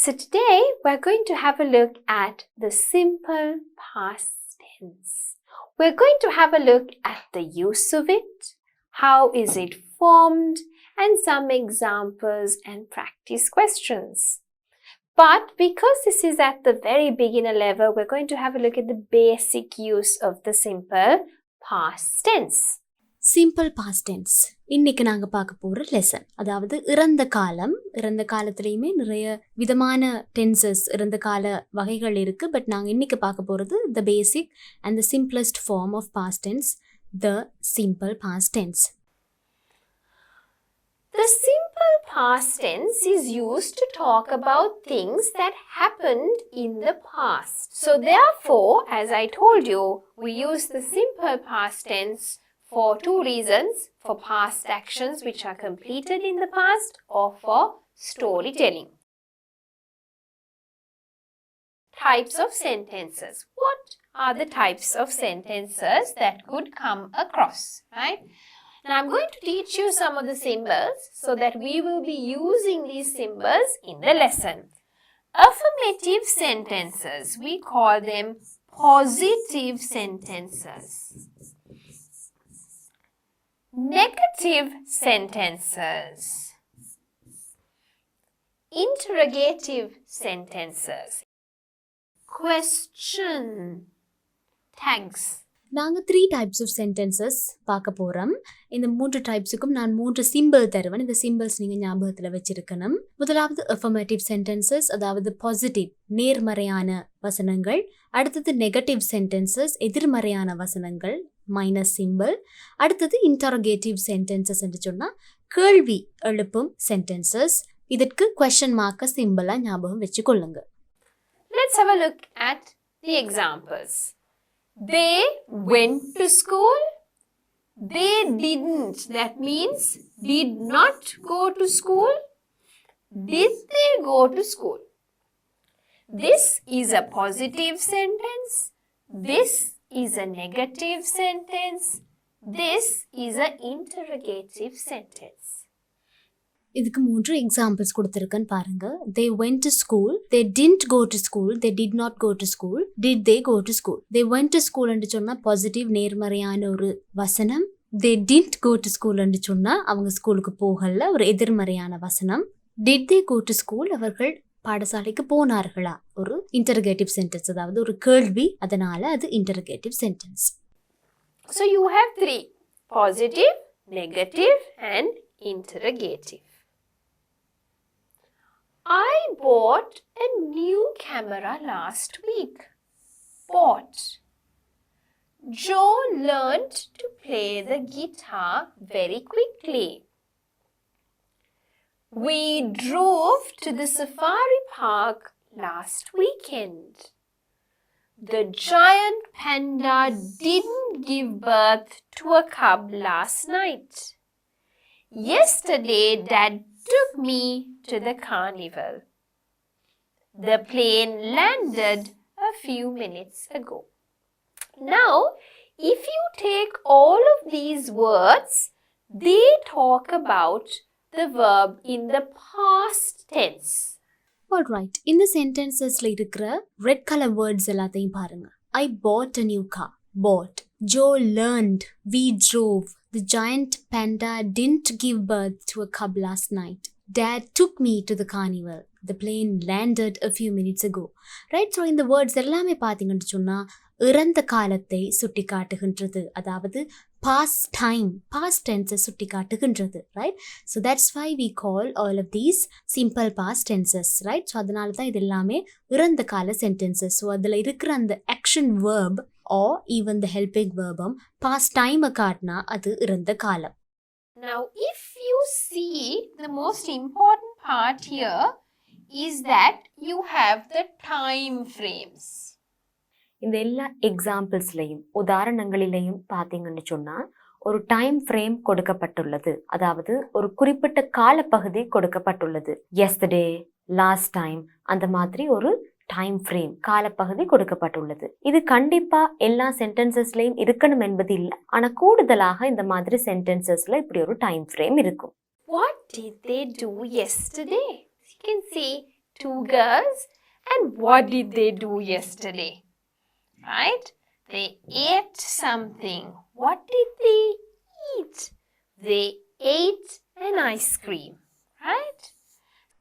So today we're going to have a look at the simple past tense. We're going to have a look at the use of it, how is it formed, and some examples and practice questions. But because this is at the very beginner level, we're going to have a look at the basic use of the simple past tense. Simple past tense இன்னைக்கு நாங்கள் பார்க்க போகிற lesson. அதாவது இறந்த காலத்துலேயுமே நிறைய விதமான tenses இறந்த கால வகைகள் இருக்குது. பட் நாங்கள் இன்னைக்கு பார்க்க போகிறது the basic and the simplest form of past tense, the simple past tense. The simple past tense is used to talk about things that happened in the past. So therefore, as I told you, we use the simple past tense for two reasons: for past actions which are completed in the past or for storytelling. Types of sentences. What are the types of sentences that could come across, right? Now I'm going to teach you some of the symbols so that we will be using these symbols in the lesson. Affirmative sentences, we call them positive sentences. Negative sentences, interrogative sentences, question tags. நாங்கள் 3 types of sentences பார்க்க போகிறோம். இந்த 3 டைப்ஸுக்கும் நான் 3 simple தருவேன். இந்த symbols நீங்கள் ஞாபகத்தில் வச்சிருக்கணும். முதலாவது அஃபர்மேட்டிவ் சென்டென்சஸ், அதாவது பாசிட்டிவ் நேர்மறையான வசனங்கள். அடுத்தது நெகட்டிவ் சென்டென்சஸ், எதிர்மறையான வசனங்கள், மைனஸ் சிம்பிள். அடுத்தது இன்டரோகேட்டிவ் சென்டென்சஸ் என்று சொன்னால் கேள்வி எழுப்பும் சென்டென்சஸ். இதற்கு கொஸ்டின் மார்க்க சிம்பிளாக ஞாபகம் வச்சு கொள்ளுங்க. Let's have a look at the examples. They went to school. They didn't. That means did not go to school. Did they go to school? This is a positive sentence. This is a negative sentence. This is an interrogative sentence. இதுக்கு 3 examples கொடுத்துருக்கேன்னு பாருங்க. They went to school. They didn't go to school. They did not go to school. Did they go to school? They went to school என்று சொன்னா positive நேர்மறையான ஒரு வசனம். They didn't go to school என்று சொன்னா அவங்க ஸ்கூலுக்கு போகல, ஒரு எதிர்மறையான வசனம். Did they go to school? அவர்கள் பாடசாலைக்கு போனார்களா, ஒரு இன்டரோகேட்டிவ் சென்டென்ஸ், அதாவது ஒரு கேள்வி, அதனால அது interrogative sentence. So you have 3: positive, negative and interrogative. I bought a new camera last week. Bought. Joe learned to play the guitar very quickly. We drove to the safari park last weekend. The giant panda didn't give birth to a cub last night. Yesterday, Dad took me to the carnival. The plane landed a few minutes ago. Now, if you take all of these words, they talk about the verb in the past tense. Alright, இந்த சென்டென்சஸ்ல இருக்கிற red colour words எல்லாத்தையும் பாருங்க. I bought a new car. Bought. Joe learned. We drove. The giant panda didn't give birth to a cub last night. Dad took me to the carnival. The plane landed a few minutes ago. Right? So இந்த words எல்லாமே பார்த்தீங்கன்னு சொன்னால் இறந்த காலத்தை சுட்டி காட்டுகின்றது, அதாவது past time, past tense சுட்டி காட்டுகின்றது. Right? So that's why we call all of these simple past tenses. Right? So அதனால தான் இது எல்லாமே இறந்த கால sentences. So அதில் இருக்கிற அந்த action verb or even the helping verb past time காட்டினா அது இறந்த காலம். Now, if you see, the most important part here is that you have the time frames. இந்த எல்லா எக்ஸாம்பிள்ஸ்லையும் உதாரணங்களிலையும் பார்த்தீங்கன்னு சொன்னால் ஒரு டைம் ஃப்ரேம் கொடுக்கப்பட்டுள்ளது, அதாவது ஒரு குறிப்பிட்ட காலப்பகுதி கொடுக்கப்பட்டுள்ளது. எஸ்டர்டே, லாஸ்ட் டைம், அந்த மாதிரி ஒரு டைம் ஃப்ரேம் காலப்பகுதி கொடுக்கப்பட்டுள்ளது. இது கண்டிப்பா எல்லா சென்டென்சஸ்லயும் இருக்கணும் என்பது இல்லை, ஆனா கூடுதலாக இந்த மாதிரி சென்டென்சஸ்ல இப்படி ஒரு டைம் ஃப்ரேம் இருக்கும். What did they do yesterday? You can see two girls, and what did they do yesterday? Right? They ate something. What did they eat? They ate an ice cream. Right?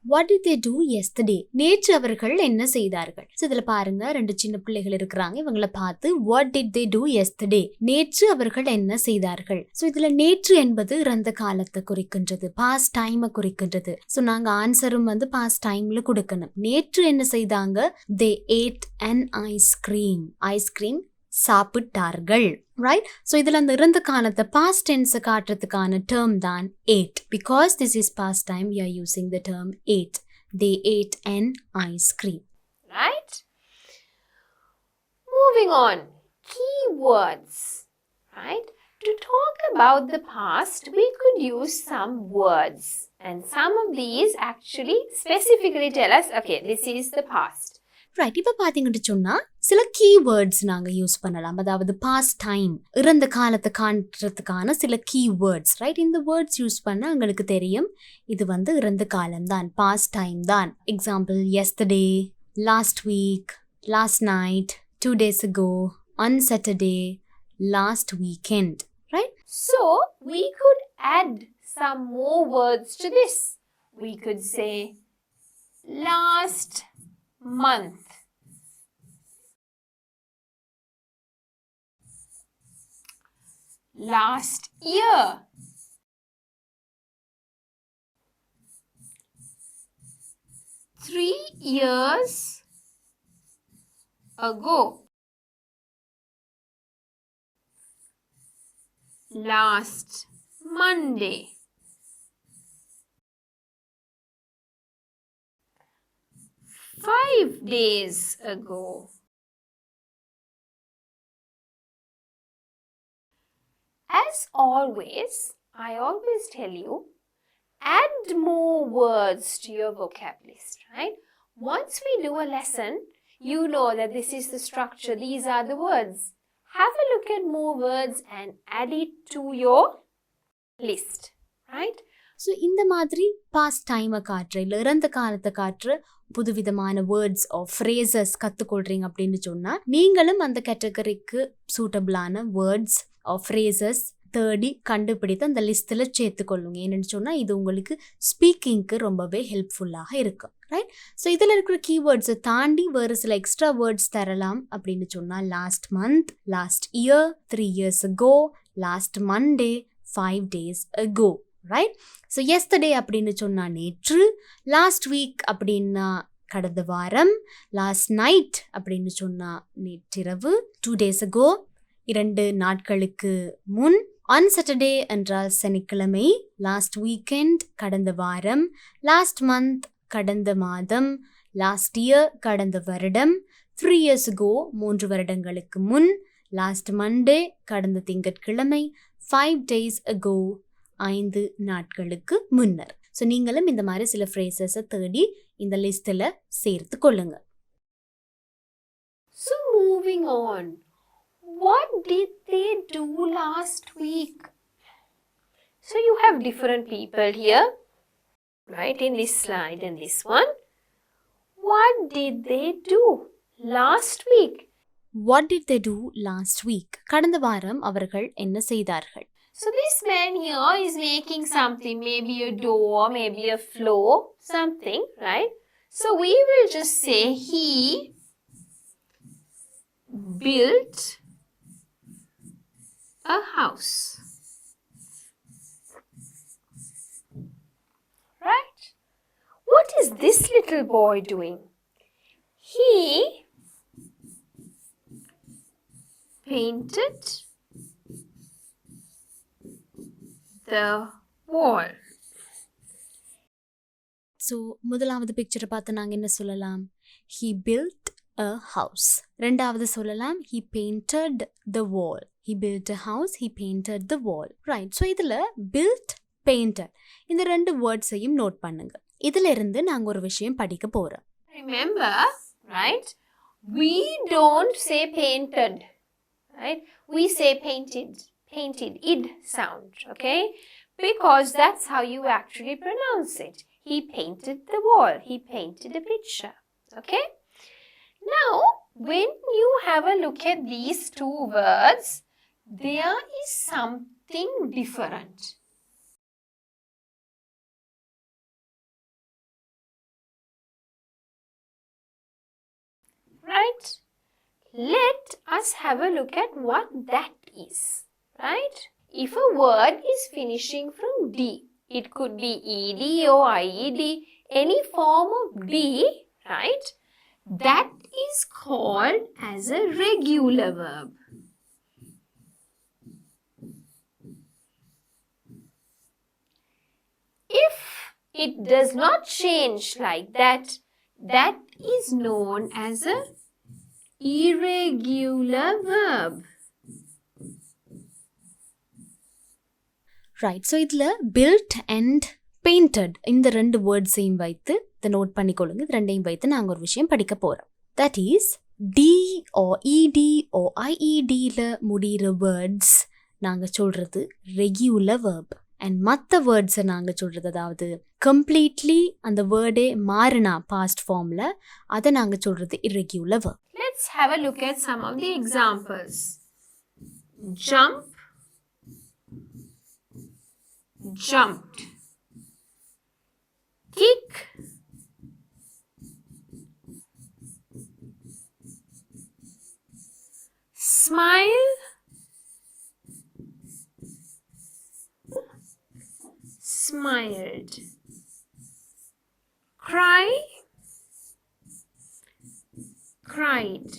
What did they do yesterday? நேற்று அவர்கள் என்ன செய்தார்கள்? So இதுல பாருங்க ரெண்டு சின்ன பிள்ளைகள் இருக்கிறாங்க. இவங்கள பார்த்து what did they do yesterday? நேற்று அவர்கள் என்ன செய்தார்கள்? So இதுல நேற்று என்பது இறந்த காலத்தை குறிக்கின்றது, past time குறிக்கின்றது. So நாங்க ஆன்சரும் வந்து past timeல கொடுக்கணும். நேற்று என்ன செய்தாங்க? They ate an ice cream. Ice cream சாப்பிட்டார்கள். Right? So இதுல அந்த இறந்த காலத்தை past tense காட்டுறதுக்கான term தான் ate. Because this is past time, we are using the term ate. They ate an ice cream. Right? Moving on. Keywords. Right? To talk about the past, we could use some words. And some of these actually specifically tell us, okay, this is the past. Right, இப்போ பார்த்தீங்கன்னு சொன்னா சில keywords நாங்கள் use பண்ணலாம். அதாவது past time, இறந்த காலத்தை காட்டுறதுக்கான சில கீவேர்ட்ஸ். ரைட், இந்த வேர்ட்ஸ் யூஸ் பண்ண எங்களுக்கு தெரியும் இது வந்து இறந்த காலம் தான், பாஸ்ட் டைம் தான். Example, yesterday, last week, last night, 2 days ago, on Saturday, last weekend. Right? So we could add some more words to this. We could say last month, last year, three years ago, last Monday, 5 days ago, as always, I always tell you, add more words to your vocabulary list, right? Once we do a lesson, you know that this is the structure, these are the words. Have a look at more words and add it to your list, right? So இந்த மாதிரி past டைமை காட்டுற இல்லை இறந்த காலத்தை காட்டுற புதுவிதமான words of phrases கற்றுக்கொள்றீங்க அப்படின்னு சொன்னால் நீங்களும் அந்த கேட்டகரிக்கு சூட்டபிளான வேர்ட்ஸ் ஆஃப் ஃப்ரேசஸ் தேடி கண்டுபிடித்து அந்த லிஸ்ட்டில் சேர்த்துக்கொள்ளுங்க. என்னென்னு சொன்னால் இது உங்களுக்கு ஸ்பீக்கிங்க்கு ரொம்பவே ஹெல்ப்ஃபுல்லாக இருக்கும். ரைட்? ஸோ இதில் இருக்கிற கீவேர்ட்ஸை தாண்டி வேறு சில எக்ஸ்ட்ரா வேர்ட்ஸ் தரலாம் அப்படின்னு சொன்னால் last month, last year, 3 years ago, last Monday, 5 days ago. Right? So yesterday அப்படின்னு சொன்னால் நேற்று, லாஸ்ட் வீக் அப்படின்னா கடந்த வாரம், லாஸ்ட் நைட் அப்படின்னு சொன்னால் நேற்றிரவு, 2 days ago 2 நாட்களுக்கு முன், ஆன் சாட்டர்டே என்றால் சனிக்கிழமை, லாஸ்ட் வீக்கெண்ட் கடந்த வாரம், லாஸ்ட் மந்த் கடந்த மாதம், லாஸ்ட் இயர் கடந்த வருடம், 3 years ago 3 வருடங்களுக்கு முன், லாஸ்ட் மண்டே கடந்த திங்கட்கிழமை, 5 days ago 5 நாட்களுக்கு முன்னர். ஸோ நீங்களும் இந்த மாதிரி சில ஃப்ரேசஸை தேடி இந்த லிஸ்ட்டில் சேர்த்து கொள்ளுங்க. So moving on, what did they do last week? So you have different people here, right, in this slide and this one. What did they do last week? What did they do last week? கடந்த வாரம் அவர்கள் என்ன செய்தார்கள்? So this man here is making something, maybe a door, maybe a floor, something, right? So we will just say he built a house. Right? What is this little boy doing? He painted the wall. So முதலாவது பிக்சரை பார்த்து நாங்கள் என்ன சொல்லலாம்? He built a house. ரெண்டாவது சொல்லலாம் he painted the wall. He built a house, he painted the wall. Right. So இதில் built, painted இந்த 2 வேர்ட்ஸையும் நோட் பண்ணுங்க. இதில் இருந்து நாங்கள் ஒரு விஷயம் படிக்க போகிறோம். Remember, right? We don't say painted, right? We say painted. Painted, id sound, okay? Because that's how you actually pronounce it. he painted the wall. He painted a picture. Okay? Now, when you have a look at these two words, there is something different. Right? Let us have a look at what that is. Right? If a word is finishing from D, it could be ED or IED, any form of D, right? That is called as a regular verb. If it does not change like that, that is known as a irregular verb. Right. So இதில் built and painted இந்த ரெண்டு வேர்ட்ஸையும் வைத்து இதை note பண்ணிக்கொள்ளுங்க. இது ரெண்டையும் வைத்து நாங்கள் ஒரு விஷயம் படிக்க போகிறோம். That is D or ED or IEDயில் முடிகிற வேர்ட்ஸ் நாங்கள் சொல்கிறது ரெகுலர் வேர்ப். அண்ட் மற்ற வேர்ட்ஸை நாங்கள் சொல்கிறது, அதாவது கம்ப்ளீட்லி அந்த வேர்டே மாறினா பாஸ்ட் ஃபார்மில், அதை நாங்கள் சொல்கிறது irregular verb. Let's have a look at some of the examples. Jump, jumped. Kick, smile, smiled. Cry, cried.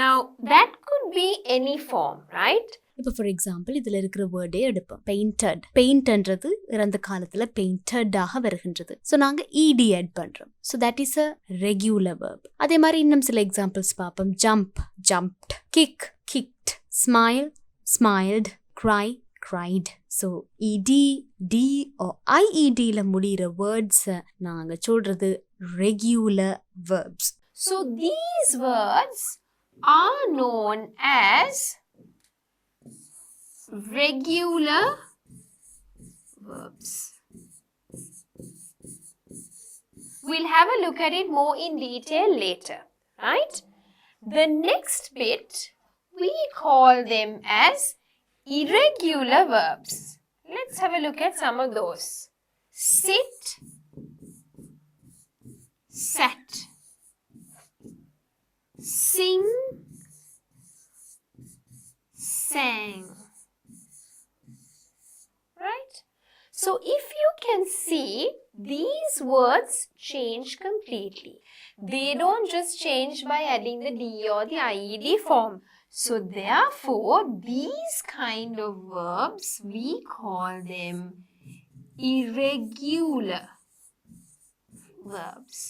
Now that could be any form, right? இப்போ ஃபார் எக்ஸாம்பிள் இதில் இருக்கிற வேர்டே எடுப்போம். பெயிண்டட். பெயிண்ட்ன்றது இறந்த காலத்தில் பெயிண்டடாக வருகின்றது. ஸோ நாங்கள் இடி ஆட் பண்ணுறோம். So that is a regular verb. அதே மாதிரி இன்னும் சில எக்ஸாம்பிள்ஸ் பார்ப்போம். Jump, jumped. Kick, kicked. Smile, smiled. Cry, cried. So இடி, டி ஐஇடியில் முடிகிற வேர்ட்ஸை நாங்கள் சொல்கிறது regular verbs. So these words are known as regular verbs. We'll have a look at it more in detail later, right? The next bit, we call them as irregular verbs. Let's have a look at some of those. Sit, sat. Sing, sang. Right? So if you can see, these words change completely. They don't just change by adding the D or the IED form. So therefore, these kind of verbs, we call them irregular verbs.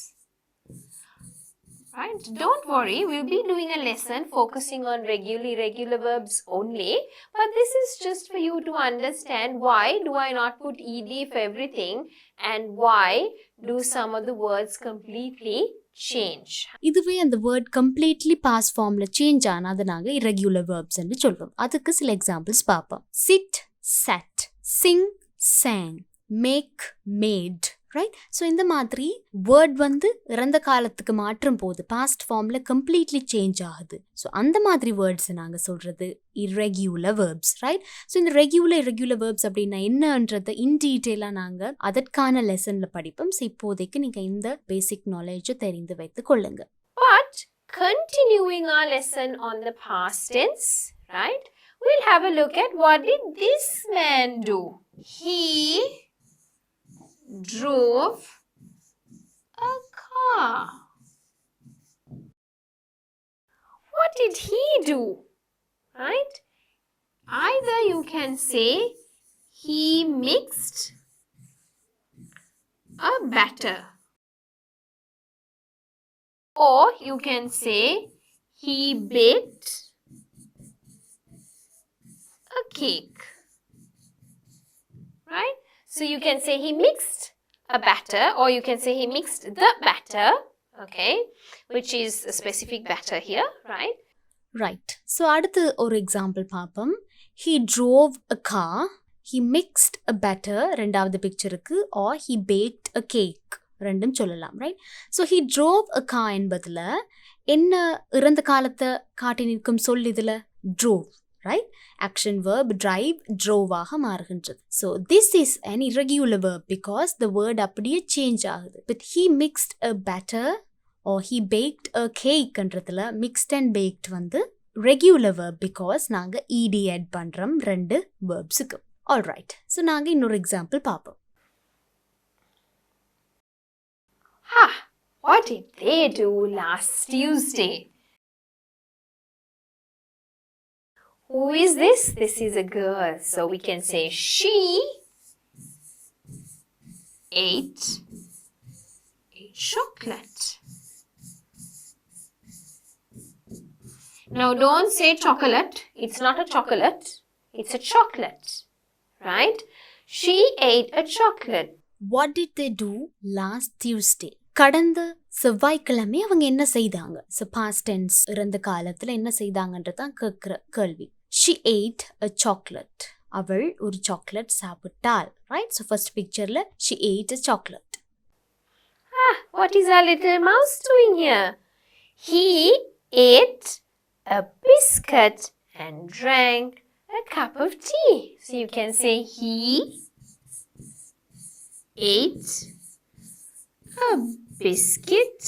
Right? Don't worry, we'll be doing a lesson focusing on regular, irregular verbs only. But this is just for you to understand why do I not put ED for everything and why do some of the words completely change. இதுவே அந்த word completely pass ஃபார்மில் change ஆனால் அதை நாங்கள் irregular verbs என்று சொல்வோம். அதுக்கு சில எக்ஸாம்பிள்ஸ் பார்ப்போம். Chit, sat. Singh, sang. Make, made. Right? So இந்த மாதிரி வேர்ட் வந்து இறந்த காலத்துக்கு மாற்றம் போகுது, பாஸ்ட் ஃபார்மில் கம்ப்ளீட்லி சேஞ்ச் ஆகுது. ஸோ அந்த மாதிரி வேர்ட்ஸை நாங்கள் சொல்கிறது irregular verbs, ரைட்? ஸோ இந்த irregular verbs அப்படின்னா என்னன்றதை இன் டீட்டெயிலாக நாங்கள் அதற்கான லெசனில் படிப்போம். ஸோ இப்போதைக்கு நீங்கள் இந்த பேசிக் நாலேஜை தெரிந்து வைத்து கொள்ளுங்க. But continuing our lesson on the past tense, right? We'll have a look at what did this man do. He drove a car. What did he do? Right? Either you can say he mixed a batter, or you can say he baked a cake. Right? So you can say he mixed a batter, or you can say he mixed the batter, okay, which is a specific batter here, right? Right. So அடுத்து ஒரு example பார்ப்போம். He drove a car. he mixed a batter ரெண்டாவது பிக்சருக்கு or he baked a cake ரெண்டும் சொல்லலாம் right. So he drove a car என்பதுல என்ன இறந்த காலத்தை காட்டி நிற்கும் சொல் இதில் drove right. Action verb drive drove ஆக மாறுகின்றது. So this is an irregular verb because the word அப்படியே change ஆகுது. But he mixed a batter or he baked a cake என்றதுல mixed and baked வந்து regular verb because நாங்க ed add பண்றோம் ரெண்டு verbsக்கு. Alright. So நாங்க இன்னொரு example பார்ப்போம். Ha! What did they do last Tuesday? Who is this? This is a girl. So we can say she ate a chocolate. Now don't say chocolate. It's not a chocolate. It's a chocolate. Right? She ate a chocolate. What did they do last Tuesday? கடந்த செவ்வாய்க்கிழமை அவங்க என்ன செய்தாங்க? So past tense இறந்த காலத்துல என்ன செய்தாங்கன்றதான் கேட்கிற கேள்வி. She ate a chocolate. அவள் ஒரு சாக்லேட் சாப்பிட்டாள். Right? So first pictureல she ate a chocolate. What is our little mouse doing here? He ate a biscuit and drank a cup of tea. So you can say he ate a biscuit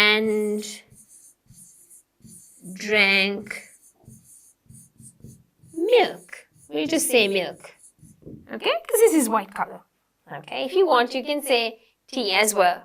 and drank milk. We'll just say milk. Okay? Because this is white color. Okay? If you want, you can say tea as well.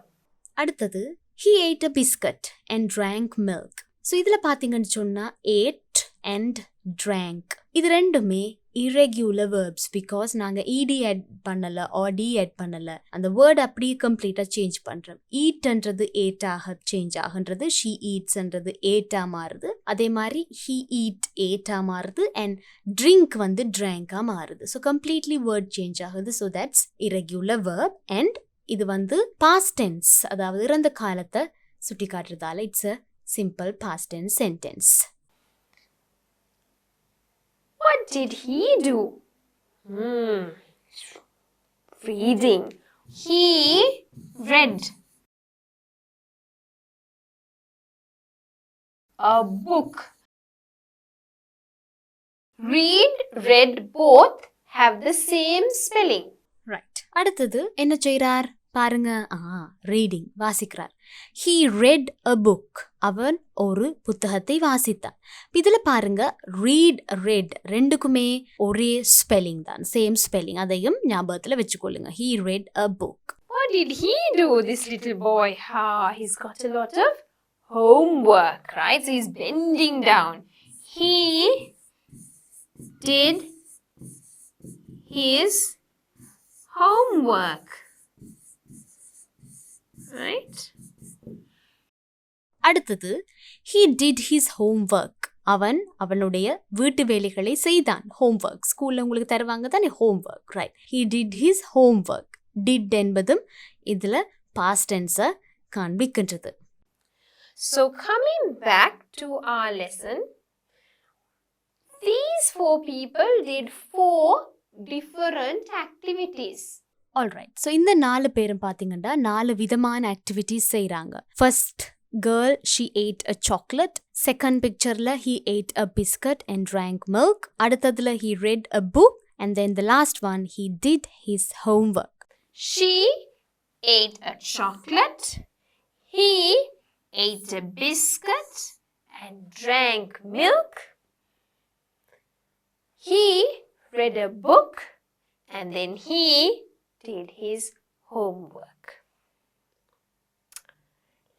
அடுத்தது he ate a biscuit and drank milk. So இதில் பார்த்தீங்கன்னு சொன்னால் ate and drank இது ரெண்டுமே irregular verbs because நாங்கள் ed add பண்ணலை or d add பண்ணலை. அந்த வேர்ட் அப்படியே கம்ப்ளீட்டாக சேஞ்ச் பண்ணுறோம். ஈட்ன்றது ஏட்டாக சேஞ்ச் ஆகுன்றது, she eatsன்றது ஏட்டா மாறுது, அதே மாதிரி he eat ஏட்டா மாறுது and drink வந்து drank-ஆ மாறுது. ஸோ கம்ப்ளீட்லி வேர்ட் சேஞ்ச் ஆகுது. So that's irregular verb and இது வந்து past tense அதாவது இறந்த காலத்தை சுட்டி காட்டுறதால it's a simple past tense sentence. What did he do? Reading. He read a book. Read, read both have the same spelling. Right. அடுத்தது என்ன செய்றார் பாருங்க. Reading வாசிக்கிறார். He read a book. அவன் ஒரு புத்தகத்தை வாசித்தான். இதில் பாருங்க read read ரெண்டுக்குமே ஒரே ஸ்பெல்லிங் தான், சேம் ஸ்பெல்லிங். அதையும் ஞாபகத்தில் வச்சுக்கொள்ளுங்க. He read a book. What did he do, this little boy? He's got a lot of homework, right? So he's bending down. He did his homework. Right? அடுத்தது he did his homework. அவனுடைய வீட்டு வேலைகளை செய்தான். homework ஸ்கூல்ல உங்களுக்கு தருவாங்க தானே homework, right? He did his homework. did என்பதும் இதுல past tense காண்பிக்கின்றது. So coming back to our lesson, these 4 people did 4 different activities. Alright. So இந்த 4 பேரும் பார்த்தீங்கன்னா 4 விதமான ஆக்டிவிட்டிஸ் செய்றாங்க. First girl, she ate a chocolate. Second pictureல he ate a biscuit and drank milk. அடுத்ததுல he read a book. And then the last one, he did his homework. She ate a chocolate. He ate a biscuit and drank milk. He read a book and then he did his homework.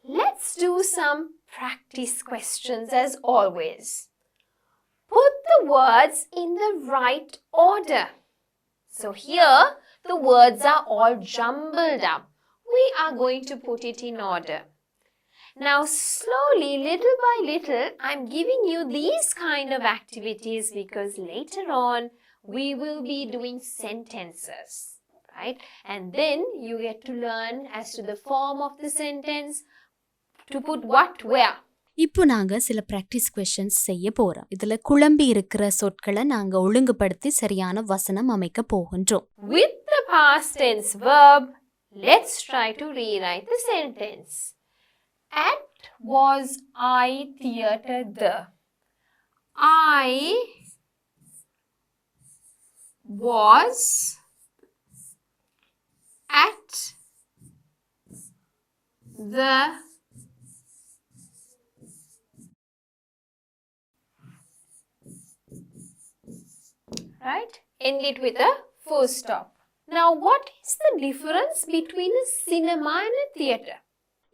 Let's do some practice questions as always. Put the words in the right order. So here the words are all jumbled up. We are going to put it in order. Now slowly, little by little, I'm giving you these kind of activities because later on we will be doing sentences, right? And then you get to learn as to the form of the sentence, to put what where. இப்போ நாங்க சில practice questions செய்ய போறோம். இதுல குழம்பி இருக்கிற சொற்களை நாங்க ஒழுங்குபடுத்தி சரியான வசனம் அமைக்க போகின்றோம். With the past tense verb, let's try to rewrite the sentence. At was I theatre the. I was at the right? End it with a full stop. Now, what is the difference between a cinema and a theatre?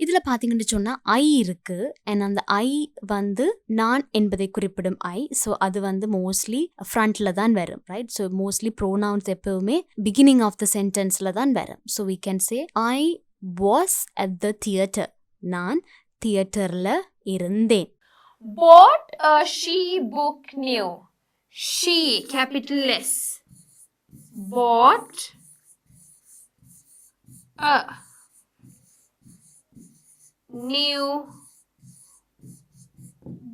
இதுல பாத்தீங்கன்னு சொன்னா ஐ இருக்கு and அந்த ஐ வந்து நான் என்பதை குறிப்பிடும் ஐ. So அது வந்து மோஸ்ட்லி ஃப்ரண்ட்ல தான் வரும், ரைட்? ஸோ மோஸ்ட்லி ப்ரோனவுன்ஸ் எப்பவுமே பிகினிங் ஆஃப் த சென்டென்ஸ்ல தான் வரும். So we can say I was at the theatre. நான் தியேட்டர்ல இருந்தேன். Bought a she book new. She, capital S. Bought a new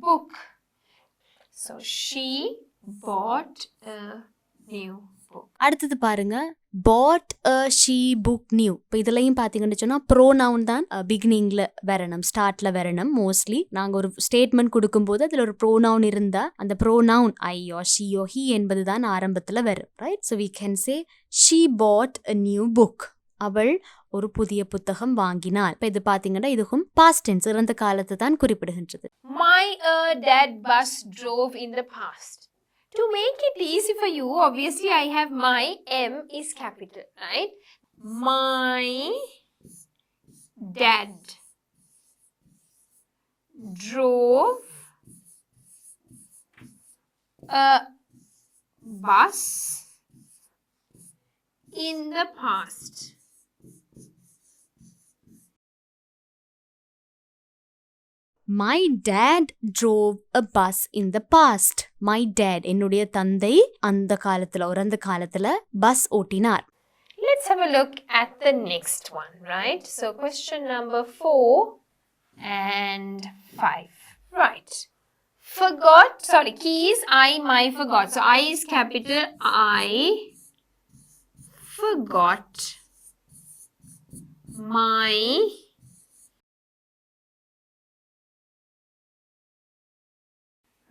book. So she bought a new book. அடுத்தது பாருங்க, bought a she book new. இப்போ இதுலயும் பாத்தீங்கன்னு சொன்னா pronoun தான் பிகினிங்ல வரணும், ஸ்டார்ட்ல வரணும். மோஸ்ட்லி நாங்க ஒரு ஸ்டேட்மெண்ட் கொடுக்கும்போது அதுல ஒரு ப்ரோனவுன் இருந்தா அந்த ப்ரோனவுன் ஐயோ ஷியோ ஹி என்பது தான் ஆரம்பத்துல வரும், right? So we can say she bought a new book. அவள் ஒரு புதிய புத்தகம் வாங்கினாள். இப்போ இது பாத்தீங்கன்னா இதுவும் past tense, இறந்த காலத்தை தான் குறிப்பிடுகின்றது. My dad bus drove in the past. To make it easy for you, obviously I have my M is capital, right? My dad drove a bus in the past. My dad drove a bus in the past. My dad, என்னுடைய தந்தை அந்த காலத்துல இறந்த காலத்துல bus ஓட்டினார். Let's have a look at the next one, right? So question number 4 and 5. Right. Forgot, sorry, keys, I, my, forgot. So I is capital, I forgot my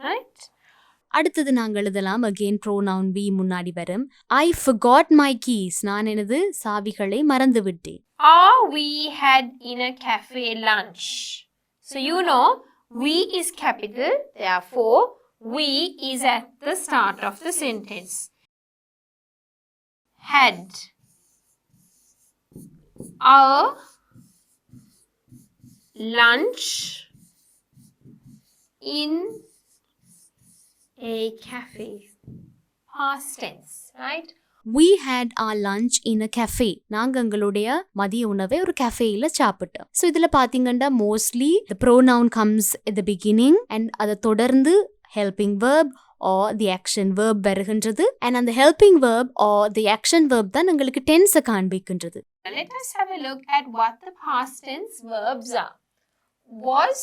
right? அடுத்தது நாங்கள் எழுதலாம் again pronoun we முன்னாடி வரும். I forgot my keys. நான் எனது சாவிகளை மறந்து விட்டேன். We had in a cafe lunch. So you know we is capital, therefore we is at the start of the sentence. Had our lunch in a cafe. Past tense, right? We had our lunch in a cafe. நாங்க எங்களுடைய மதிய உணவை ஒரு கஃபேல சாப்பிட்டோம். So இதுல பாத்தீங்கன்னா mostly the pronoun comes at the beginning and அதை தொடர்ந்து helping verb or the action verb வருகின்றது. and அந்த helping verb or the action verb தான் எங்களுக்கு tense காண்பிக்கின்றது. Let us have a look at what the past tense verbs are. Was,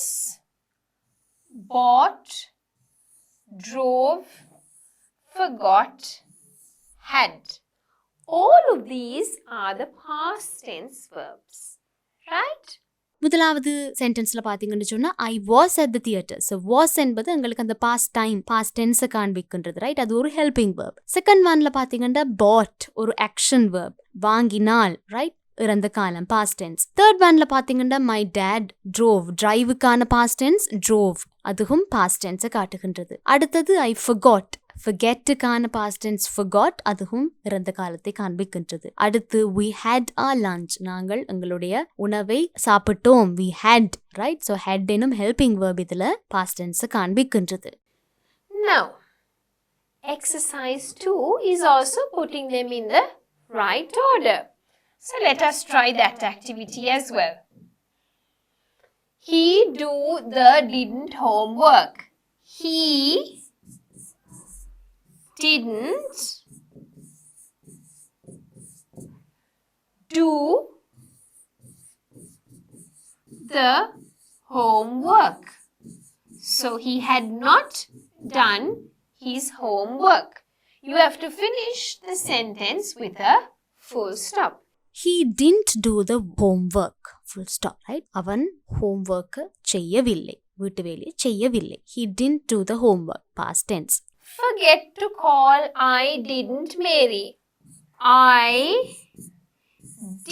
bought, drove, forgot, had. All of these are the past tense verbs, right? முதலாவது சென்டென்ஸ்ல பாத்தீங்கன்னு சொன்னா I was at the theatre. So was என்பது எங்களுக்கு அந்த past time, past tense காண்பிக்கின்றது, right? அது ஒரு helping verb. Second ஒன்ல பாத்தீங்கன்னா bought ஒரு action verb, வாங்கினாள், ரைட்? இறந்த காலம் past tense. தேர்ட் ஒன்ல பாத்தீங்கன்னா my dad drove, டிரைவுக்கான past tense drove, அதுவும் past tense காட்டுகின்றது. அடுத்தது I forgot, forgetக்கான past tense forgot, அதுவும் இறந்த காலத்தை காண்பிக்கின்றது. அடுத்து we had our lunch, நாங்கள் எங்களுடைய உணவை சாப்பிட்டோம், we had, right? So had எனும் helping verb இதுல past tense காண்பிக்கின்றது. Now, exercise 2 is also putting them in the right order. So let us try that activity as well. He do the didn't homework. He didn't do the homework. So he had not done his homework. You have to finish the sentence with a full stop. He didn't do the homework. Full stop, right? அவன் homework செய்யவில்லை. வீட்டு வேலையை செய்யவில்லை. He didn't do the homework. Past tense. Forget to call I didn't Mary. I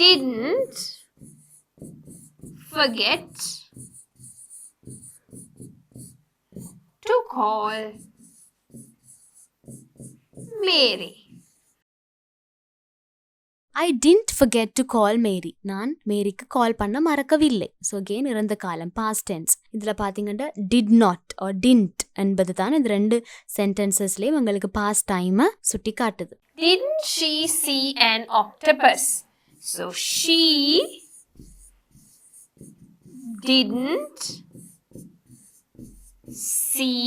didn't forget to call Mary. I didn't forget to call Mary. நான் மேரிக்கு கால் பண்ண மறக்கவில்லை. So again இறந்த காலம் past tense. இதில் பார்த்தீங்கன்னா did not or didn't என்பது தான் இந்த ரெண்டு சென்டென்சஸ்லேயும் உங்களுக்கு past டைமை சுட்டி காட்டுது. Didn't she see an octopus? So she didn't see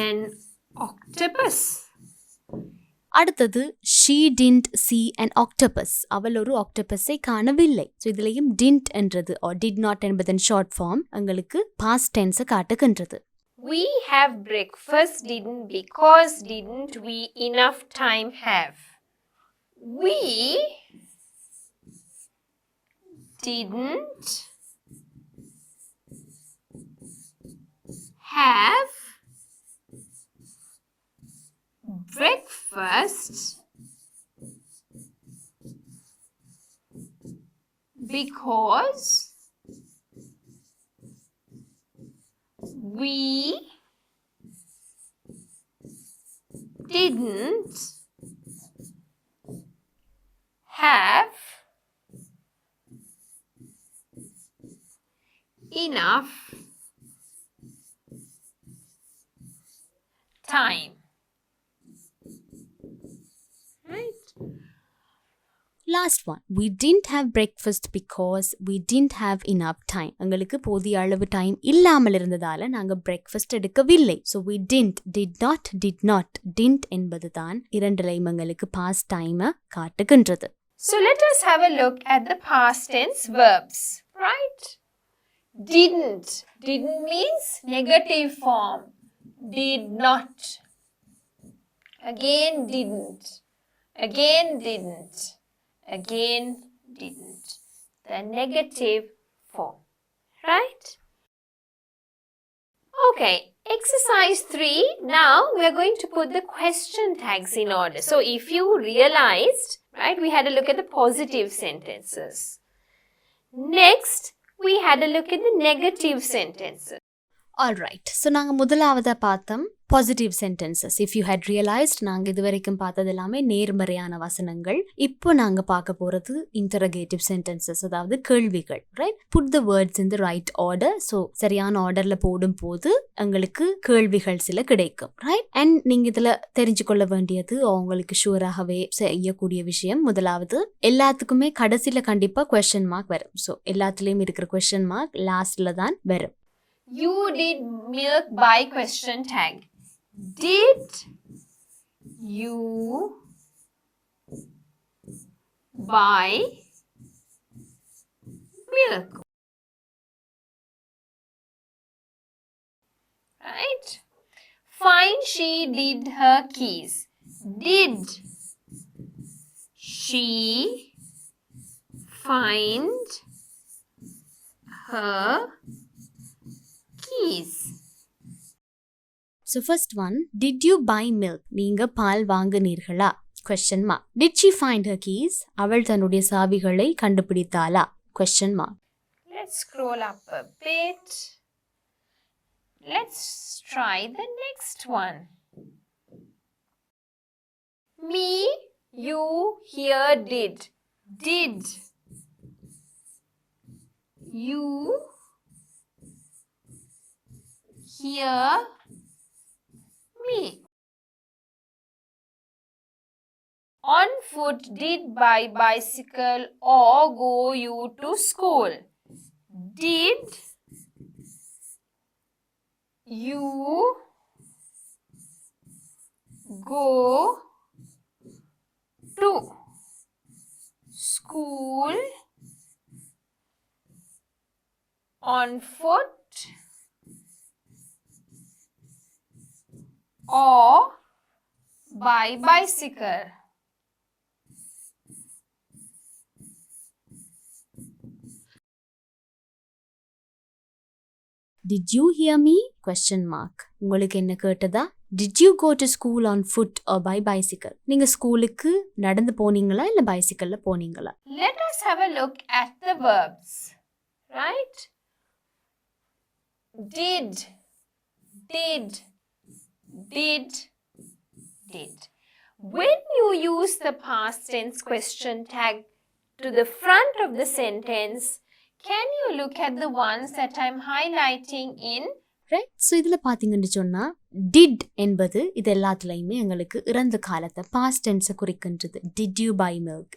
an octopus. அடுத்தது she didn't see an octopus. அவள் ஒரு ஆக்டோபஸை காணவில்லை. ஸோ இதுலேயும் didn't என்றது or did not என்பதன் ஷார்ட் ஃபார்ம் உங்களுக்கு past tense காட்டுகின்றது. We have breakfast didn't because didn't we enough time have. We didn't have breakfast because we didn't have enough time. Right? Last one. We didn't have breakfast because we didn't have enough time. எங்களுக்கு போதிய அளவு time இல்லாமல் இருந்ததால நாங்கள் breakfast எடுக்கவில்லை. So we did not, didn't என்பது தான் இரண்டிலையும் எங்களுக்கு past time காட்டுகின்றது. So let us have a look at the past tense verbs, right? Didn't means negative form. Did not. Again didn't. Again didn't. Again didn't. The negative form, right? Okay, exercise 3. Now we are going to put the question tags in order. So if you realized, right, we had a look at the positive sentences. Next, we had a look at the negative sentences. Alright, so நாங்கள் முதலாவதா பார்த்தோம் positive sentences. If you had realised நாங்கள் இது வரைக்கும் பார்த்தது எல்லாமே நேர்மறையான வசனங்கள். இப்போ நாங்கள் பார்க்க போகிறது இன்டரகேட்டிவ் சென்டென்சஸ், அதாவது கேள்விகள். Right, put the words in the right order. So சரியான ஆர்டரில் போடும் போது எங்களுக்கு கேள்விகள் சில கிடைக்கும். ரைட், அண்ட் நீங்கள் இதில் தெரிஞ்சு கொள்ள வேண்டியது உங்களுக்கு ஷூராகவே செய்யக்கூடிய விஷயம். முதலாவது, எல்லாத்துக்குமே கடைசியில் கண்டிப்பாக கொஸ்டின் மார்க் வரும். ஸோ எல்லாத்துலேயும் இருக்கிற கொஸ்டின் மார்க் லாஸ்ட்ல தான் வரும். You did milk by question tag. Did you buy milk? Right? Find she did her keys. Did she find her keys? So first one, did you buy milk? நீங்க பால் வாங்கினீர்களா? Question mark. Did she find her keys? அவள் தன்னுடைய சாவிகளை கண்டுபிடித்தாளா? Question mark. Let's scroll up a bit. Let's try the next one. Me, you, here, did. Did you hear me? On foot, did by bicycle or go you to school? Did you go to school on foot or by bicycle. Did you hear me? Question mark. உங்களுக்கு என்ன கேட்டதா? Did you go to school on foot or by bicycle? நீங்க ஸ்கூலுக்கு நடந்து போனீங்களா இல்ல பைசிக்கல்ல போனீங்களா? Let us have a look at the verbs. Right? Did, did, did, did. When you use the past tense question tag to the front of the sentence, can you look at the ones that I'm highlighting in? Right? So இதுல பாத்தீங்கன்னு சொன்னா did என்பது இது எல்லாத்துலயுமே எங்களுக்கு இறந்த காலத்தை past tense குறிக்கின்றது. Did you buy milk?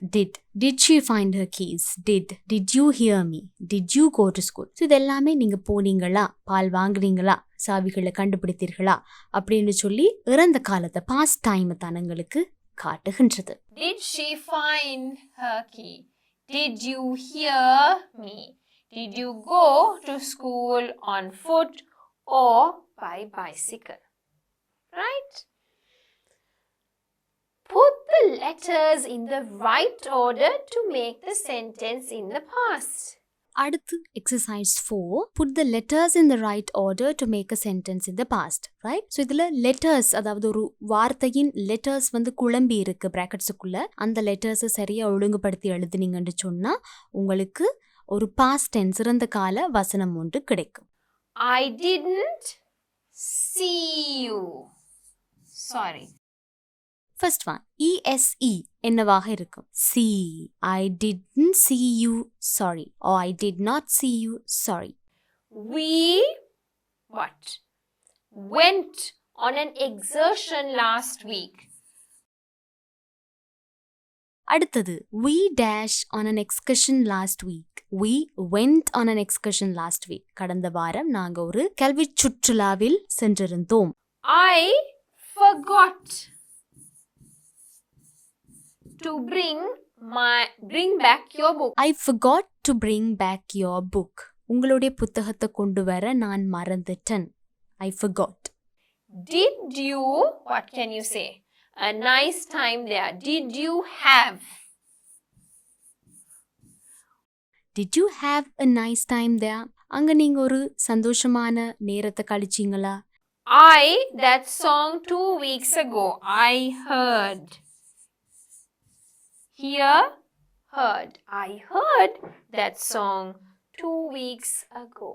Did she find her keys? Did you hear me? Did you go to school? So இது எல்லாமே நீங்க போனீங்களா, பால் வாங்குனீங்களா, சாவிகளை கண்டுபிடித்தீர்களா அப்படின்னு சொல்லி இறந்த காலத்தை past time தான் எங்களுக்கு காட்டுகின்றது. Did she find her key? Did you hear me? Did you go to school on foot or by bicycle? Right? Put the letters in the right order to make the sentence in the past. அடுத்து exercise 4. Put the letters in the right order to make a sentence in the past. Right? So இதுல letters, அதாவது ஒரு வார்த்தையின் letters வந்து குழம்பி இருக்கு bracketsக்குள்ள. அந்த letters சரியா ஒழுங்குபடுத்தி எழுதுனீங்கன்னு சொன்னா உங்களுக்கு ஒரு past tense இறந்த கால வசனம் ஒன்று கிடைக்கும். I didn't see you. Sorry. First one, ESE என்னவாக இருக்கும்? See. I didn't see you, sorry. Or I did not see you, sorry. We what? Went on an exertion last week. அடுத்தது, we dash on an excursion last week. We went on an excursion last week. கடந்த வாரம் நாங்க ஒரு கல்வி சுற்றுலாவில் சென்றிருந்தோம். I forgot to bring back your book. I forgot to bring back your book. உங்களுடைய புத்தகத்தை கொண்டு வர நான் மறந்துட்டேன். I forgot. Did you, what can you say? A nice time there. Did you have? Did you have a nice time there? அங்க நீங்க ஒரு சந்தோஷமான நேரத்தை கழிச்சீங்களா? That song 2 weeks ago. I heard. Heard. I heard that song 2 weeks ago.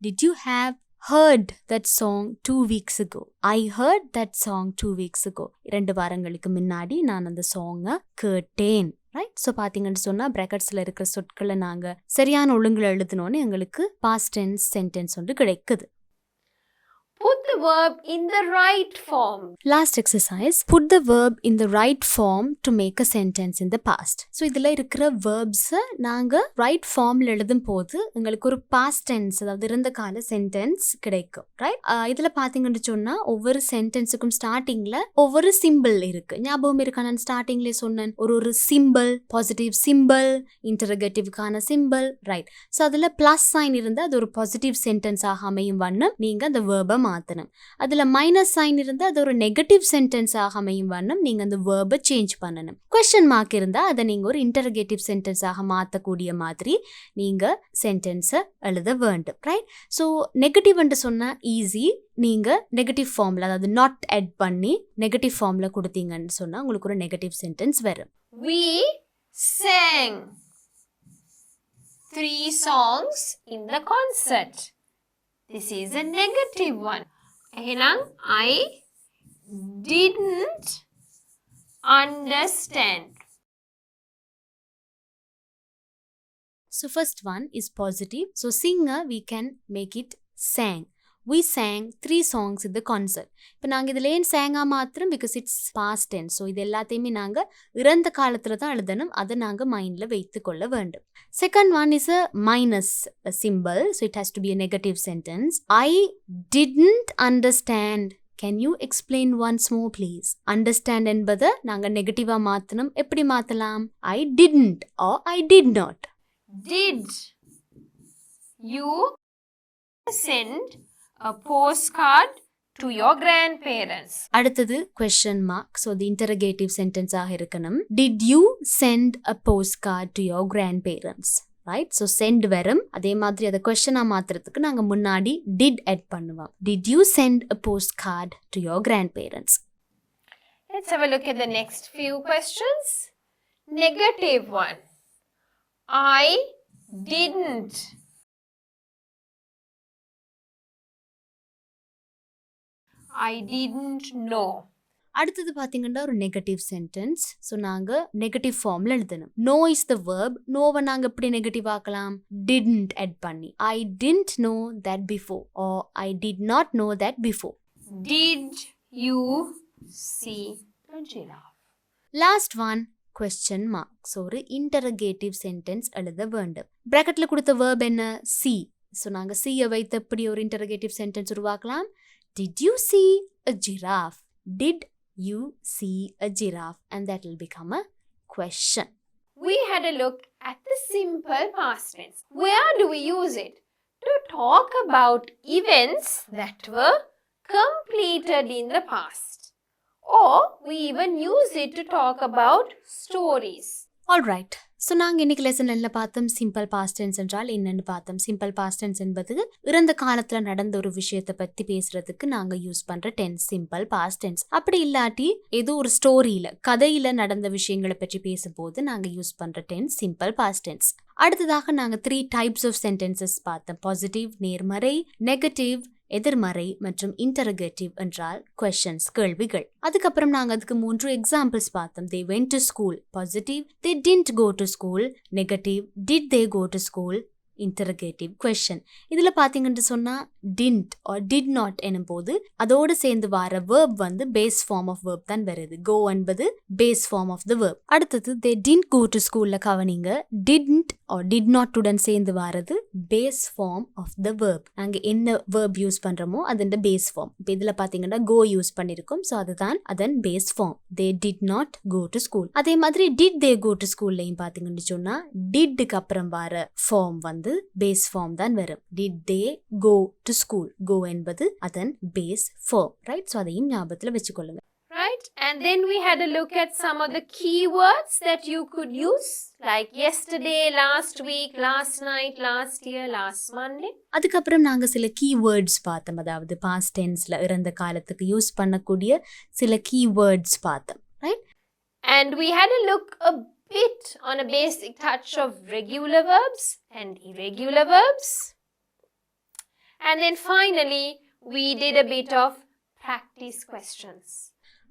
Did you have heard that song 2 weeks ago? I heard that song 2 weeks ago. 2 வாரங்களுக்கு முன்னாடி நான் அந்த சாங்கை கேட்டேன். ரைட்? ஸோ பார்த்தீங்கன்னு சொன்னால் ப்ராக்கெட்ஸில் இருக்கிற சொற்களை நாங்கள் சரியான ஒழுங்கில் எழுதினோன்னு எங்களுக்கு பாஸ்ட் டென்ஸ் சென்டென்ஸ் ஒன்று கிடைக்குது. Put the verb in the right form. Last exercise, put the verb in the right form to make a sentence in the past. So இதில் இருக்கிற verbs-ஐ நாங்கள் right formல எழுதும் போது எங்களுக்கு ஒரு past tense, அதாவது இறந்த கால sentence கிடைக்கும். ரைட்? இதில் பார்த்தீங்கன்னு சொன்னால் ஒவ்வொரு சென்டென்ஸுக்கும் ஸ்டார்டிங்கில் ஒவ்வொரு சிம்பிள் இருக்கு. ஞாபகம் இருக்கா? நான் ஸ்டார்டிங்லேயே சொன்னேன் ஒரு சிம்பிள், பாசிட்டிவ் சிம்பிள், இன்டர்கேட்டிவ்கான சிம்பிள். ரைட்? ஸோ அதில் ப்ளஸ் சைன் இருந்தால் அது ஒரு பாசிட்டிவ் சென்டென்ஸாக அமையும் வண்ணம் நீங்கள் அந்த வேர்பை மாற்றணும். அதுல மைனஸ் சைன் இருந்தா அது ஒரு நெகட்டிவ் சென்டென்ஸ் ஆக அமையும் வண்ணம் நீங்க அந்த வேர்பை சேஞ்ச் பண்ணணும். क्वेश्चन மார்க் இருந்தா அதை நீங்க ஒரு இன்டர்கேட்டிவ் சென்டென்ஸ் ஆக மாற்றக்கூடிய மாதிரி நீங்க சென்டென்ஸை எழுத வேண்டும். ரைட்? ஸோ நெகட்டிவ் என்று சொன்னா ஈஸி. நீங்க நெகட்டிவ் ஃபார்ம்ல, அதாவது நாட் ஆட் பண்ணி நெகட்டிவ் ஃபார்ம்ல கொடுத்தீங்கன்னு சொன்னா உங்களுக்கு ஒரு நெகட்டிவ் சென்டென்ஸ் வரும். We sang 3 songs in the concert. This is a negative one. I didn't understand. So first one is positive. So singer we can make it sang. We sang 3 songs in the concert. இப்போ நாங்கள் இதில் ஏன் சேங்கா மாத்திரம்? Because it's past tense. So இது எல்லாத்தையுமே நாங்கள் இறந்த காலத்தில் தான் எழுதணும். அதை நாங்கள் மைண்டில் வைத்து கொள்ள வேண்டும். Second one is a minus simple. So it has to be a negative sentence. I didn't understand. Can you explain once more please? Understand என்பதை நாங்கள் நெகட்டிவாக மாற்றணும். எப்படி மாற்றலாம்? I didn't or I did not. Did you send a postcard to your grandparents. அடுத்தது question mark. So the interrogative sentence ஆக இருக்கணும். Did you send a postcard to your grandparents? Right? So send வரும். அதே மாதிரி அதை questionஆ மாத்துறதுக்கு நாங்க முன்னாடி did add பண்ணுவோம். Did you send a postcard to your grandparents? Let's have a look at the next few questions. Negative one. I didn't. I didn't know. அடுத்தது பாத்தீங்கன்னா ஒரு நெகட்டிவ் சென்டென்ஸ். ஸோ நாங்க நெகட்டிவ் ஃபார்ம்ல எழுதணும். Know is the verb. நோவை நாங்க எப்படி negative ஆக்கலாம்? didn't add பண்ணி. I didn't know that before or I did not know that before. Did you see a giraffe? Last one question mark. So ஒரு interrogative sentence எழுத வேண்டும். பிராக்கெட்ல கொடுத்த verb என்ன? see. ஸோ நாங்க see-யை வைத்து எப்படி ஒரு interrogative sentence உருவாக்கலாம்? Did you see a giraffe? Did you see a giraffe? And that will become a question. We had a look at the simple past tense. Where do we use it? To talk about events that were completed in the past. Or we even use it to talk about stories. Alright. So நாங்கள் இன்னைக்கு லெசனில் பார்த்தோம் simple past tense என்றால் என்னென்னு பார்த்தோம். Simple past tense என்பது இறந்த காலத்தில் நடந்த ஒரு விஷயத்தை பற்றி பேசுறதுக்கு நாங்கள் யூஸ் பண்ணுற டென்ஸ் சிம்பிள் பாஸ்ட் டென்ஸ். அப்படி இல்லாட்டி ஏதோ ஒரு ஸ்டோரியில் கதையில் நடந்த விஷயங்களை பற்றி பேசும்போது நாங்கள் யூஸ் பண்ணுற டென்ஸ் சிம்பிள் பாஸ்ட் டென்ஸ். அடுத்ததாக நாங்கள் 3 types of sentences பார்த்தோம். பாசிட்டிவ் நேர்மறை, நெகட்டிவ் எதிர்மறை மற்றும் இன்டரோகேட்டிவ் என்றால் questions கேள்விகள். அதுக்கப்புறம் நாங்கள் அதுக்கு 3 எக்ஸாம்பிள்ஸ் பார்த்தோம். They went to school, positive. They didn't go to school, negative. Did they go to school, interrogative question. இதில் பார்த்தீங்கன்னு சொன்னால் didn't or did not எனும்போது அதோடு சேர்ந்து வர verb வந்து base form of verb தான் வருது. go என்பது base form of the verb. அடுத்தது they didn't go to schoolல கவனிங்க didn't or did not உடன் சேர்ந்து வரது base form of the verb. நாங்கள் என்ன verb யூஸ் பண்ணுறோமோ அதன் base form. இப்போ இதில் பார்த்தீங்கன்னா go யூஸ் பண்ணியிருக்கோம். ஸோ அதுதான் அதன் base form. They did not go to school. அதே மாதிரி did they go to schoolலையும் பார்த்தீங்கன்னு சொன்னால் didக்கு அப்புறம் வர form வந்து base form தான் வரும். Did they go to school? Go என்பது அதன் base form. Right? So அதையும் ஞாபகத்தில் வச்சுக்கொள்ளுங்க. Right? And then we had a look at some of the keywords that you could use, like yesterday, last week, last night, last year, last Monday. அதுக்கப்புறம் நாங்கள் சில keywords பார்த்தோம். அதாவது past tenseல இறந்த காலத்துக்கு யூஸ் பண்ணக்கூடிய சில keywords பார்த்தோம். Right? And we had a look a bit on a basic touch of regular verbs and irregular verbs. And then finally, we did a bit of practice questions.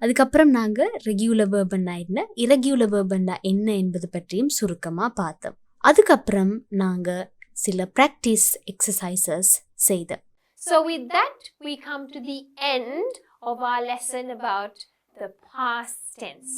அதுக்கப்புறம் நாங்கள் regular வேர்பன்னா என்ன irregular வேர்பன்னா என்ன என்பது பற்றியும் சுருக்கமாக பார்த்தோம். அதுக்கப்புறம் நாங்கள் சில ப்ராக்டிஸ் எக்ஸசைசஸ் செய்தோம். So with that, we come to the end of our lesson about the past tense.